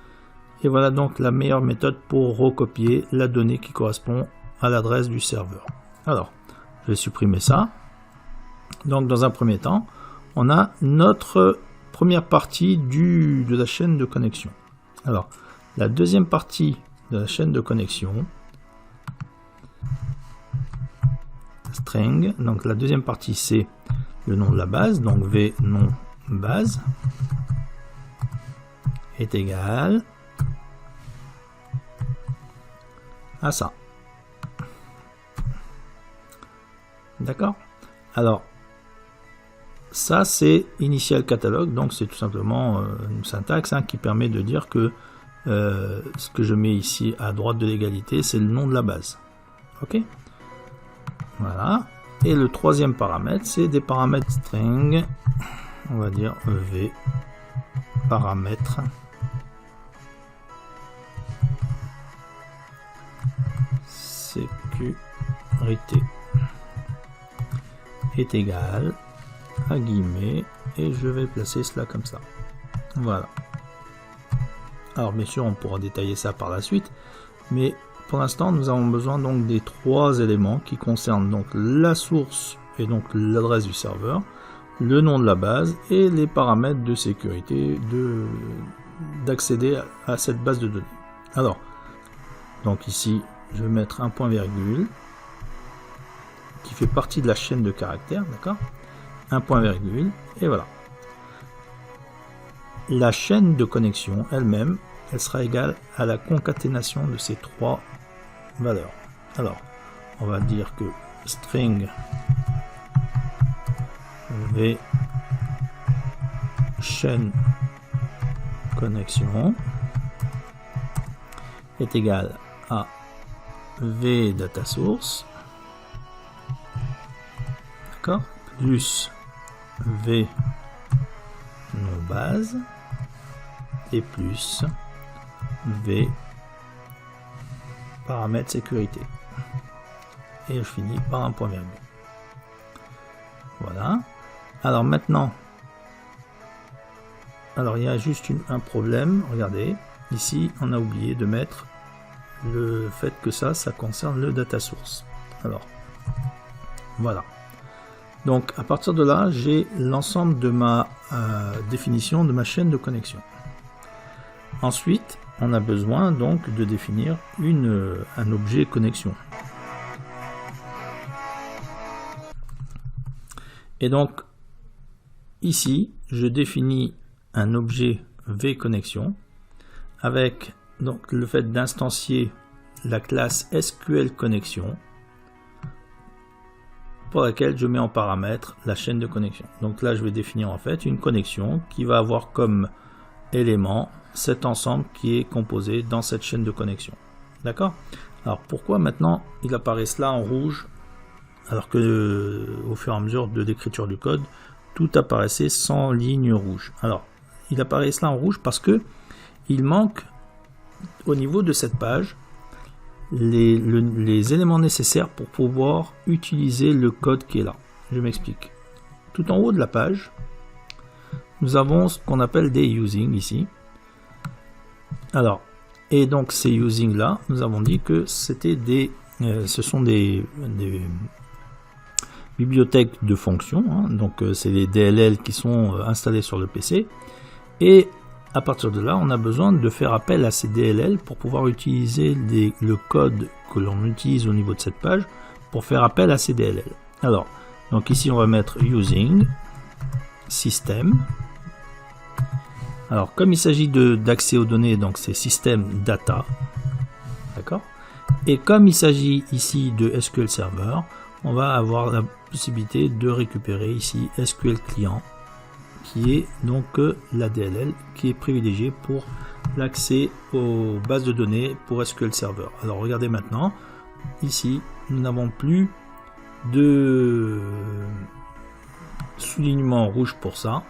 Et voilà donc la meilleure méthode pour recopier la donnée qui correspond à l'adresse du serveur. Alors, je vais supprimer ça. Donc, dans un premier temps, on a notre première partie de la chaîne de connexion. Alors, la deuxième partie de la chaîne de connexion, string, donc la deuxième partie c'est le nom de la base, donc v nom base. est égal à ça. D'accord? Alors, ça c'est initial catalogue, donc c'est tout simplement une syntaxe qui permet de dire que ce que je mets ici à droite de l'égalité, c'est le nom de la base. Ok? Voilà. Et le troisième paramètre, c'est des paramètres string. On va dire v paramètre sécurité est égal à guillemets, et je vais placer cela comme ça. Voilà. Alors bien sûr on pourra détailler ça par la suite, mais pour l'instant nous avons besoin donc des trois éléments qui concernent donc la source et donc l'adresse du serveur, le nom de la base et les paramètres de sécurité d'accéder à cette base de données. Alors donc ici je vais mettre un point virgule qui fait partie de la chaîne de caractères, d'accord, un point virgule, et voilà. La chaîne de connexion elle-même, elle sera égale à la concaténation de ces trois valeurs. Alors, on va dire que string v chaîne connexion est égal à v data source, d'accord, plus v nom base et plus v paramètre sécurité, et je finis par un point virgule. Voilà. Alors maintenant, alors il y a juste un problème. Regardez, ici on a oublié de mettre le fait que ça concerne le data source. Alors voilà. Donc à partir de là, j'ai l'ensemble de ma définition de ma chaîne de connexion. Ensuite, on a besoin donc de définir un objet connexion. Et donc ici, je définis un objet vConnexion avec donc le fait d'instancier la classe SQL connexion, pour laquelle je mets en paramètre la chaîne de connexion. Donc là, je vais définir en fait une connexion qui va avoir comme élément cet ensemble qui est composé dans cette chaîne de connexion. D'accord? Alors pourquoi maintenant il apparaît cela en rouge, alors que au fur et à mesure de l'écriture du code, tout apparaissait sans ligne rouge? Alors, il apparaît cela en rouge parce que il manque au niveau de cette page les éléments nécessaires pour pouvoir utiliser le code qui est là. Je m'explique. Tout en haut de la page, nous avons ce qu'on appelle des using ici. Alors, et donc ces using là, nous avons dit que c'était ce sont des bibliothèques de fonctions, donc c'est les DLL qui sont installés sur le PC, et à partir de là, on a besoin de faire appel à ces DLL pour pouvoir utiliser le code que l'on utilise au niveau de cette page pour faire appel à ces DLL. Alors, donc ici on va mettre using system. Alors, comme il s'agit d'accès aux données, donc c'est system data, d'accord. Et comme il s'agit ici de SQL Server, on va avoir la possibilité de récupérer ici SQL Client, qui est donc la DLL qui est privilégiée pour l'accès aux bases de données pour SQL Server. Alors regardez maintenant, ici nous n'avons plus de soulignement rouge pour ça,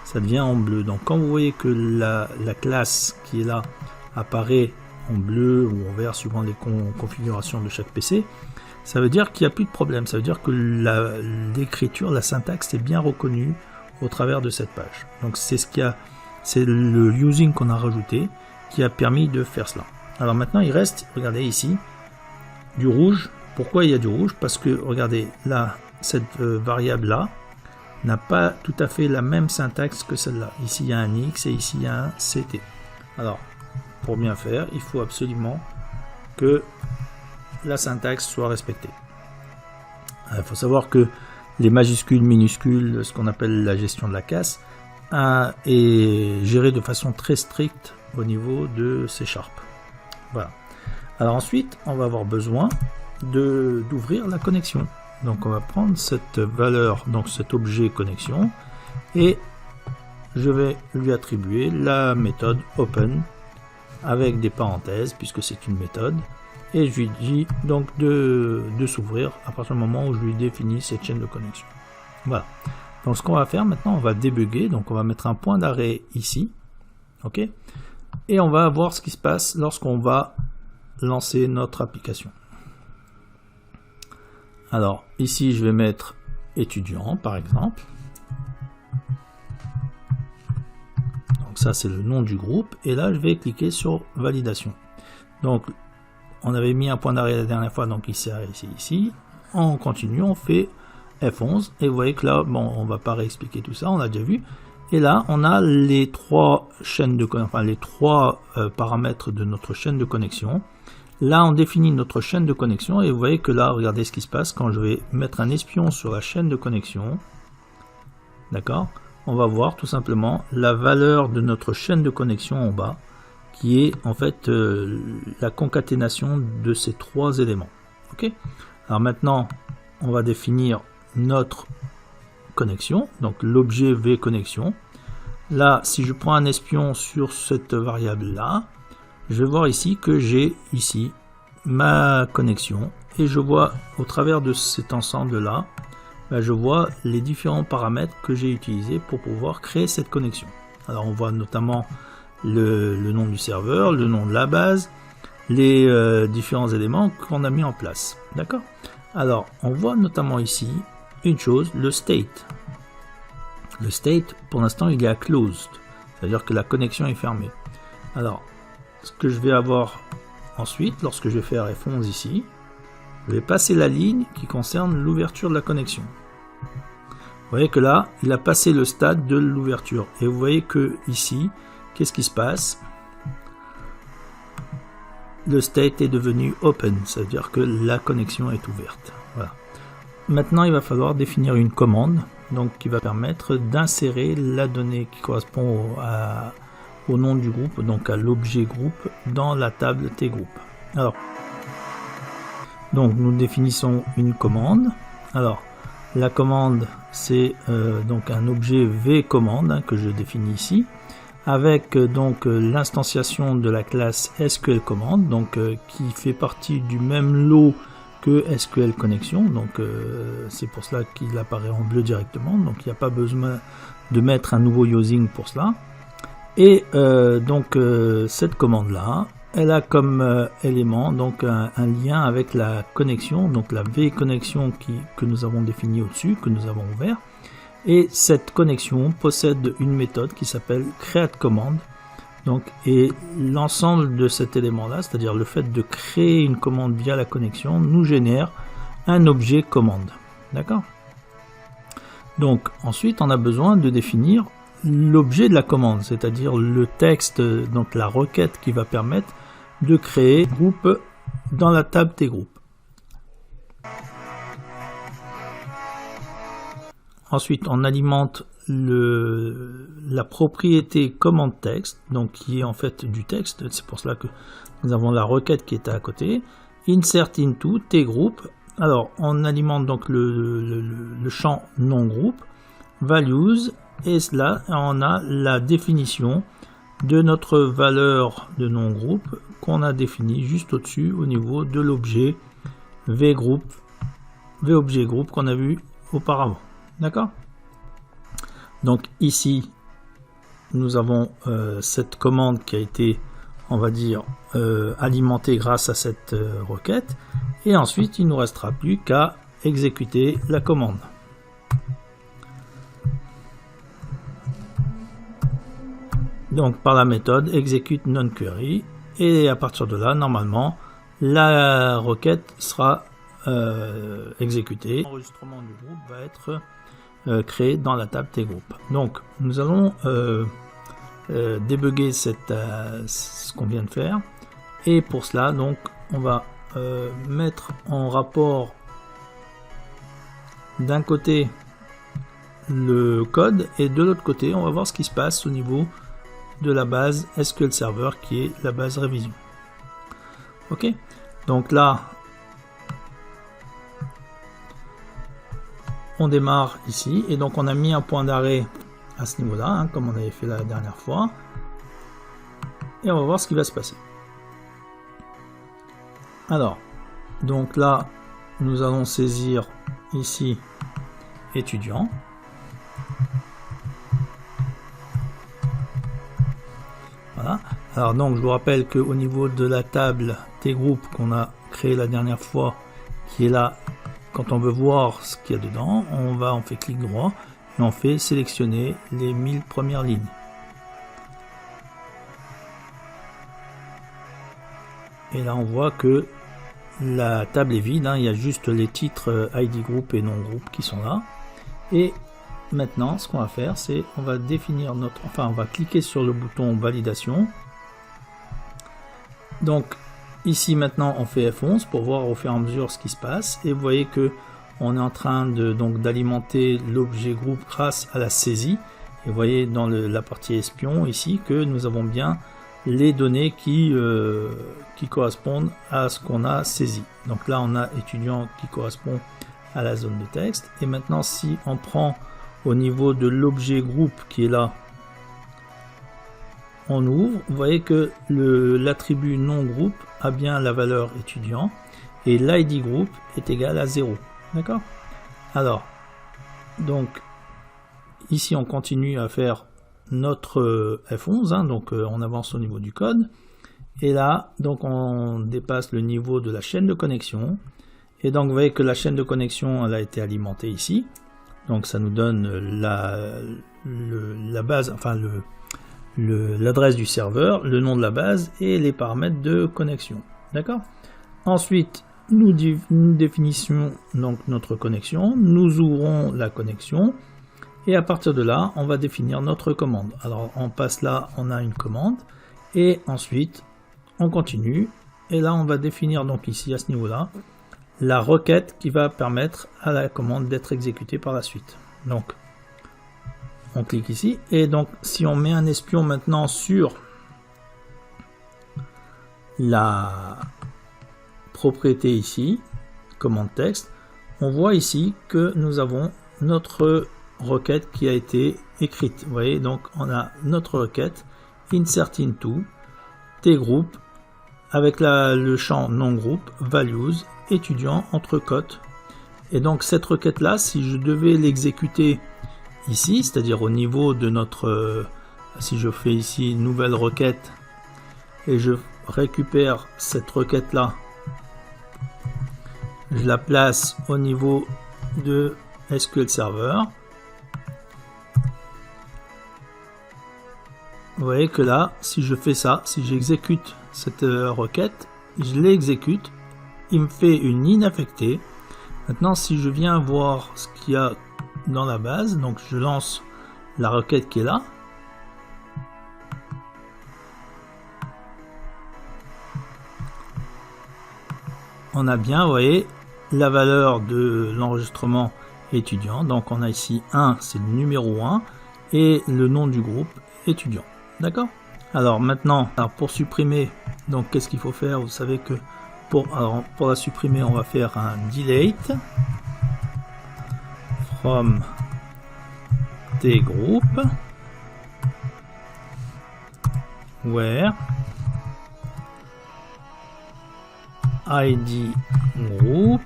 ça devient en bleu. Donc quand vous voyez que la classe qui est là apparaît en bleu ou en vert suivant les configurations de chaque PC, ça veut dire qu'il n'y a plus de problème, ça veut dire que l'écriture, la syntaxe est bien reconnue au travers de cette page. Donc c'est le using qu'on a rajouté qui a permis de faire cela. Alors maintenant il reste, regardez ici, du rouge. Pourquoi il y a du rouge? Parce que regardez là, cette variable là n'a pas tout à fait la même syntaxe que celle-là. Ici il y a un X et ici il y a un CT. Alors pour bien faire, il faut absolument que la syntaxe soit respectée. Il faut savoir que les majuscules, minuscules, ce qu'on appelle la gestion de la casse, est géré de façon très stricte au niveau de C#. Voilà. Alors ensuite, on va avoir besoin d'ouvrir la connexion. Donc on va prendre cette valeur, donc cet objet connexion, et je vais lui attribuer la méthode open avec des parenthèses puisque c'est une méthode, et je lui dis donc de s'ouvrir à partir du moment où je lui définis cette chaîne de connexion. Voilà. Donc ce qu'on va faire maintenant, on va débugger, donc on va mettre un point d'arrêt ici, ok, et on va voir ce qui se passe lorsqu'on va lancer notre application. Alors ici je vais mettre étudiant par exemple, donc ça c'est le nom du groupe, et là je vais cliquer sur validation. Donc on avait mis un point d'arrêt la dernière fois, donc il s'est arrêté ici, on continue, on fait F11, et vous voyez que là, bon, on va pas réexpliquer tout ça, on a déjà vu, et là on a les trois chaînes de connexion, enfin les trois paramètres de notre chaîne de connexion. Là on définit notre chaîne de connexion, et vous voyez que là, regardez ce qui se passe quand je vais mettre un espion sur la chaîne de connexion, d'accord, on va voir tout simplement la valeur de notre chaîne de connexion en bas, qui est en fait la concaténation de ces trois éléments. Ok. Alors maintenant on va définir notre connexion, donc l'objet vConnexion. Là, si je prends un espion sur cette variable là, je vais voir ici que j'ai ici ma connexion, et je vois au travers de cet ensemble là, je vois les différents paramètres que j'ai utilisés pour pouvoir créer cette connexion. Alors on voit notamment le nom du serveur, le nom de la base, les différents éléments qu'on a mis en place. D'accord. Alors on voit notamment ici une chose, le state. Le state, pour l'instant, il est à closed, c'est-à-dire que la connexion est fermée. Alors, ce que je vais avoir ensuite, lorsque je vais faire F11 ici, je vais passer la ligne qui concerne l'ouverture de la connexion. Vous voyez que là, il a passé le stade de l'ouverture. Et vous voyez que ici, qu'est-ce qui se passe? Le state est devenu open, c'est-à-dire que la connexion est ouverte. Voilà. Maintenant, il va falloir définir une commande, donc qui va permettre d'insérer la donnée qui correspond au nom du groupe, donc à l'objet groupe, dans la table tgroup. Alors, donc nous définissons une commande. Alors, la commande, c'est donc un objet vCommand que je définis ici, avec donc l'instanciation de la classe SQLCommand, donc qui fait partie du même lot que SQL Connection, donc c'est pour cela qu'il apparaît en bleu directement, donc il n'y a pas besoin de mettre un nouveau using pour cela. Et donc cette commande là, elle a comme élément donc un lien avec la connexion, donc la vConnexion que nous avons définie au-dessus, que nous avons ouvert. Et cette connexion possède une méthode qui s'appelle createCommand. Donc, et l'ensemble de cet élément-là, c'est-à-dire le fait de créer une commande via la connexion, nous génère un objet commande. D'accord? Donc, ensuite, on a besoin de définir l'objet de la commande, c'est-à-dire le texte, donc la requête qui va permettre de créer groupe dans la table tgroup. Ensuite, on alimente la propriété commande texte, donc qui est en fait du texte. C'est pour cela que nous avons la requête qui est à côté. Insert into tgroup. Alors, on alimente donc le champ non groupe, values, et là, on a la définition de notre valeur de non groupe qu'on a définie juste au-dessus au niveau de l'objet vobjet groupe qu'on a vu auparavant. D'accord? Donc ici, nous avons cette commande qui a été, on va dire, alimentée grâce à cette requête. Et ensuite, il ne nous restera plus qu'à exécuter la commande. Donc par la méthode execute non-query. Et à partir de là, normalement, la requête sera exécutée. L'enregistrement du groupe va être créé dans la table tgroup. Donc nous allons débugger ce qu'on vient de faire, et pour cela donc on va mettre en rapport d'un côté le code, et de l'autre côté, on va voir ce qui se passe au niveau de la base SQL Server qui est la base révision. Ok, donc là, on démarre ici, et donc on a mis un point d'arrêt à ce niveau-là, hein, comme on avait fait la dernière fois, et on va voir ce qui va se passer. Alors, donc là, nous allons saisir ici étudiant. Voilà. Alors donc, je vous rappelle qu'au niveau de la table des groupes qu'on a créé la dernière fois, qui est là, quand on veut voir ce qu'il y a dedans, on fait clic droit et on fait sélectionner les 1000 premières lignes. Et là, on voit que la table est vide, hein, il y a juste les titres ID group et non groupe qui sont là. Et maintenant, ce qu'on va faire, c'est on va définir on va cliquer sur le bouton validation. Donc ici maintenant, on fait F11 pour voir au fur et à mesure ce qui se passe. Et vous voyez que on est en train d'alimenter l'objet groupe grâce à la saisie. Et vous voyez dans la partie espion ici que nous avons bien les données qui correspondent à ce qu'on a saisi. Donc là, on a étudiant qui correspond à la zone de texte. Et maintenant, si on prend au niveau de l'objet groupe qui est là, on ouvre, vous voyez que l'attribut non groupe a bien la valeur étudiant et l'ID group est égal à 0. D'accord? Alors, donc, ici, on continue à faire notre F11, hein, donc on avance au niveau du code. Et là, donc on dépasse le niveau de la chaîne de connexion. Et donc, vous voyez que la chaîne de connexion, elle a été alimentée ici. Donc, ça nous donne la base, enfin l'adresse du serveur, le nom de la base et les paramètres de connexion. D'accord? Ensuite, nous définissons donc notre connexion. Nous ouvrons la connexion. Et à partir de là, on va définir notre commande. Alors, on passe là, on a une commande. Et ensuite, on continue. Et là, on va définir donc ici, à ce niveau-là, la requête qui va permettre à la commande d'être exécutée par la suite. Donc, on clique ici. Et donc, si on met un espion maintenant sur la propriété ici, commande texte, on voit ici que nous avons notre requête qui a été écrite. Vous voyez, donc on a notre requête insert into tgroup avec le champ non groupe values étudiant entre cotes. Et donc cette requête là, si je devais l'exécuter ici, c'est-à-dire au niveau de notre si je fais ici nouvelle requête et je récupère cette requête là, je la place au niveau de SQL Server. Vous voyez que là, si je fais ça, si j'exécute cette requête, je l'exécute, il me fait une inaffectée. Maintenant, si je viens voir ce qu'il y a dans la base, donc je lance la requête qui est là. On a bien, vous voyez, la valeur de l'enregistrement étudiant. Donc on a ici 1, c'est le numéro 1, et le nom du groupe étudiant. D'accord? Alors maintenant, pour supprimer, donc qu'est-ce qu'il faut faire? Vous savez que pour la supprimer, on va faire un delete from tgroup where id group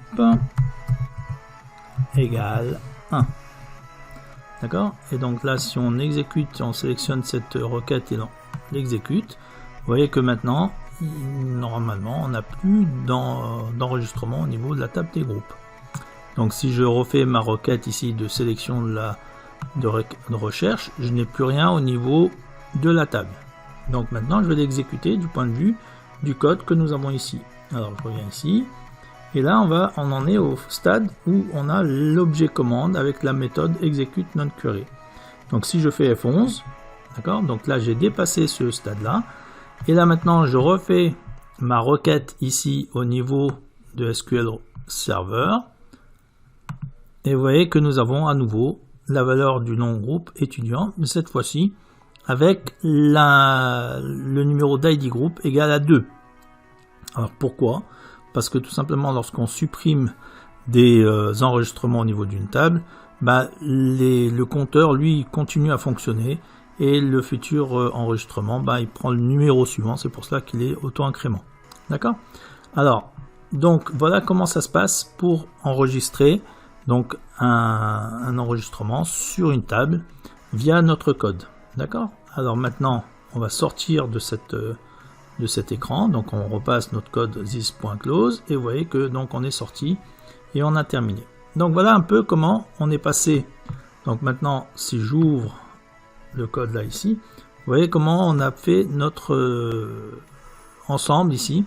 égale 1. D'accord? Et donc là, si on exécute, on sélectionne cette requête et on l'exécute, vous voyez que maintenant, normalement, on n'a plus d'enregistrement au niveau de la table des groupes. Donc si je refais ma requête ici de sélection de recherche, je n'ai plus rien au niveau de la table. Donc maintenant, je vais l'exécuter du point de vue du code que nous avons ici. Alors je reviens ici. Et là, on en est au stade où on a l'objet commande avec la méthode execute non query. Donc si je fais F11, d'accord, donc là j'ai dépassé ce stade-là. Et là maintenant, je refais ma requête ici au niveau de SQL Server. Et vous voyez que nous avons à nouveau la valeur du nom groupe étudiant, mais cette fois-ci avec le numéro d'ID group égal à 2. Alors pourquoi? Parce que tout simplement lorsqu'on supprime des enregistrements au niveau d'une table, le compteur lui continue à fonctionner et le futur enregistrement il prend le numéro suivant, c'est pour cela qu'il est auto-incrément. D'accord? Alors donc voilà comment ça se passe pour enregistrer donc un enregistrement sur une table via notre code. D'accord? Alors maintenant on va sortir de cet écran, donc on repasse notre code this.close et vous voyez que donc on est sorti et on a terminé. Donc voilà un peu comment on est passé. Donc maintenant si j'ouvre le code là ici, vous voyez comment on a fait notre ensemble ici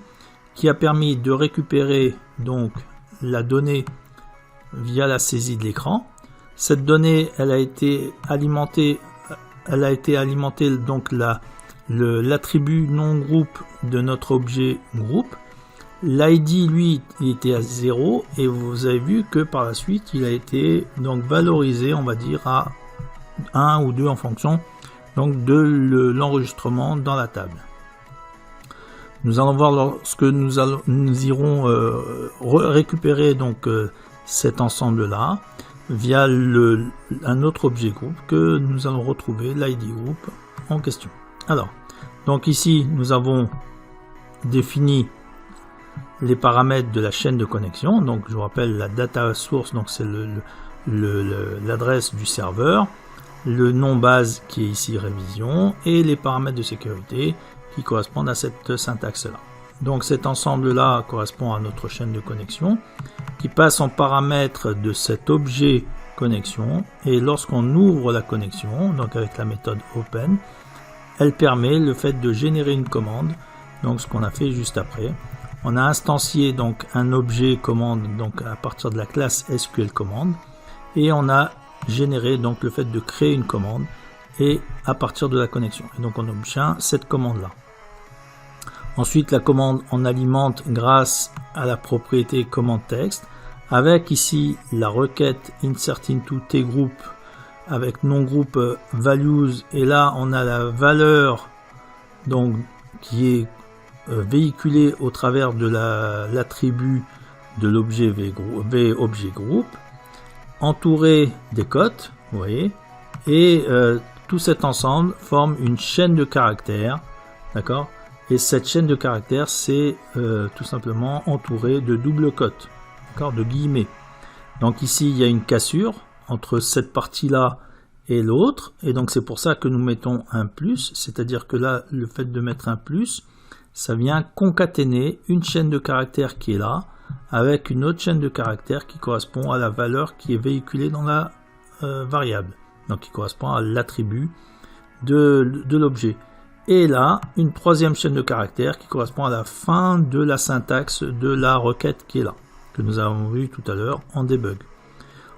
qui a permis de récupérer donc la donnée via la saisie de l'écran. Cette donnée elle a été alimentée donc l'attribut non groupe de notre objet groupe. L'ID lui il était à 0 et vous avez vu que par la suite il a été donc valorisé, on va dire à 1 ou 2 en fonction donc de l'enregistrement dans la table. Nous allons voir lorsque nous irons récupérer donc cet ensemble là via un autre objet groupe que nous allons retrouver l'ID group en question. Alors donc ici nous avons défini les paramètres de la chaîne de connexion. Donc je vous rappelle la data source, donc c'est l'adresse du serveur, le nom base qui est ici révision et les paramètres de sécurité qui correspondent à cette syntaxe là. Donc cet ensemble là correspond à notre chaîne de connexion qui passe en paramètre de cet objet connexion, et lorsqu'on ouvre la connexion donc avec la méthode open, elle permet le fait de générer une commande, donc ce qu'on a fait juste après. On a instancié donc un objet commande donc à partir de la classe SQL commande et on a généré donc le fait de créer une commande et à partir de la connexion. Et donc on obtient cette commande là. Ensuite la commande on alimente grâce à la propriété commande texte avec ici la requête insert into tgroup avec non groupe values, et là on a la valeur donc qui est véhiculé au travers de l'attribut de l'objet objet group, entouré des cotes, vous voyez, et tout cet ensemble forme une chaîne de caractères, d'accord, et cette chaîne de caractères c'est tout simplement entouré de double cotes, d'accord, de guillemets. Donc ici il y a une cassure entre cette partie là et l'autre, et donc c'est pour ça que nous mettons un plus, c'est-à-dire que là le fait de mettre un plus, ça vient concaténer une chaîne de caractères qui est là avec une autre chaîne de caractères qui correspond à la valeur qui est véhiculée dans la variable, donc qui correspond à l'attribut de l'objet. Et là, une troisième chaîne de caractères qui correspond à la fin de la syntaxe de la requête qui est là, que nous avons vu tout à l'heure en debug.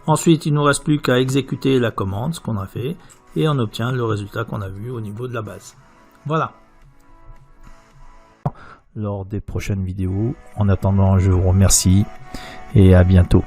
Ensuite, il ne nous reste plus qu'à exécuter la commande, ce qu'on a fait, et on obtient le résultat qu'on a vu au niveau de la base. Voilà. Lors des prochaines vidéos. En attendant, je vous remercie et à bientôt.